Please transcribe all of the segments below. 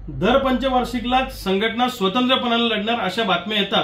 दर पंचवार्षिकला संघटना स्वतंत्रपणाने लढणार अशा बातम्या येतात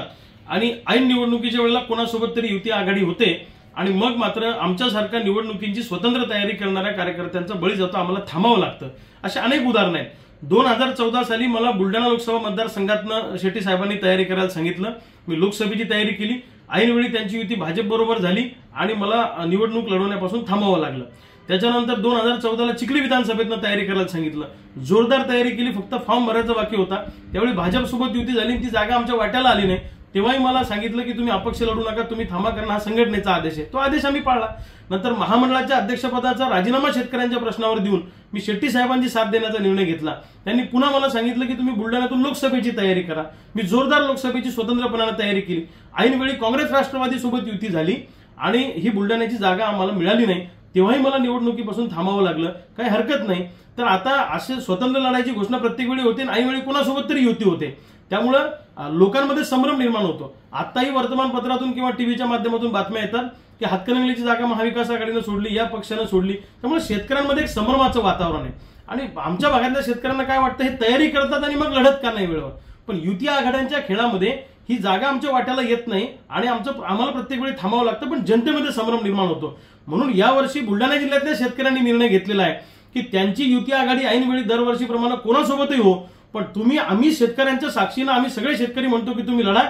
आणि ऐन निवडणुकीच्या वेळेला कोणासोबत तरी युती आघाडी होते आणि मग मात्र आमच्यासारख्या निवडणुकींची स्वतंत्र तयारी करणाऱ्या कार्यकर्त्यांचा बळी जातो, आम्हाला थांबावं लागतं. असे अनेक उदाहरणं आहेत. 2014 साली मला बुलढाणा लोकसभा मतदारसंघातनं शेट्टी साहेबांनी तयारी करायला सांगितलं. मी लोकसभेची तयारी केली. ऐनवेळी त्यांची युती भाजप बरोबर झाली आणि मला निवडणूक लढवण्यापासून थांबावं लागलं. त्याच्यानंतर 2014ला चिखली विधानसभेतनं तयारी करायला सांगितलं. जोरदार तयारी केली, फक्त फॉर्म भरायचा बाकी होता. त्यावेळी भाजपसोबत युती झाली, ती जागा आमच्या वाट्याला आली नाही. तेव्हाही मला सांगितलं की तुम्ही अपक्ष लढू नका, तुम्ही थांबा, कारण हा संघटनेचा आदेश आहे. तो आदेश आम्ही पाळला. नंतर महामंडळाच्या अध्यक्षपदाचा राजीनामा शेतकऱ्यांच्या प्रश्नावर देऊन मी शेट्टी साहेबांची साथ देण्याचा निर्णय घेतला. त्यांनी पुन्हा मला सांगितलं की तुम्ही बुलढाण्यातून लोकसभेची तयारी करा. मी जोरदार लोकसभेची स्वतंत्रपणाने तयारी केली. ऐनवेळी काँग्रेस राष्ट्रवादी सोबत युती झाली आणि ही बुलढाण्याची जागा आम्हाला मिळाली नाही. तेव्हाही मला निवडणुकीपासून थांबावं लागलं. काही हरकत नाही. तर आता असे स्वतंत्र लढायची घोषणा प्रत्येक वेळी होते आणि ऐनवेळी कोणासोबत तरी युती होते. त्यामुळं लोकांमध्ये संभ्रम निर्माण होतो. आताही वर्तमानपत्रातून किंवा टीव्हीच्या माध्यमातून बातम्या येतात की हातकणंगलेची जागा महाविकास आघाडीनं सोडली, या पक्षानं सोडली. त्यामुळे शेतकऱ्यांमध्ये एक संभ्रमाचं वातावरण आहे आणि आमच्या भागातल्या शेतकऱ्यांना काय वाटतं, हे तयारी करतात आणि मग लढत का नाही वेळेवर. पण युती आघाड्यांच्या खेळामध्ये ही जागा आमच्या वाट्याला येत नाही आणि आम्हाला प्रत्येक वेळी थांबावं लागतं. पण जनतेमध्ये संभ्रम निर्माण होतो. म्हणून यावर्षी बुलढाणा जिल्ह्यातल्या शेतकऱ्यांनी निर्णय घेतलेला आहे की त्यांची युती आघाडी ऐनवेळी दरवर्षीप्रमाणे कोणासोबतही हो, पण आम्ही शेतकऱ्यांच्या साक्षीनं आम्ही सगळे शेतकरी म्हणतो की तुम्ही लढा.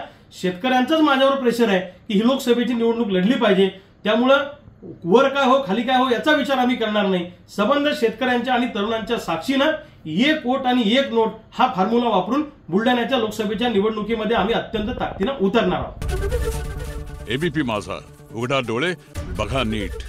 शेतकऱ्यांचाच माझ्यावर प्रेशर आहे की ही लोकसभेची निवडणूक लढली पाहिजे. त्यामुळं वर काय हो खाली काय हो याचा विचार आम्ही करणार नाही. सबंध शेतकऱ्यांच्या आणि तरुणांच्या साक्षीनं एक वोट आणि एक नोट हा फॉर्म्युला वापरून बुलढाण्याच्या लोकसभेच्या निवडणुकीमध्ये आम्ही अत्यंत ताकदीनं उतरणार आहोत. एबीपी माझा, उघडा डोळे बघा नीट.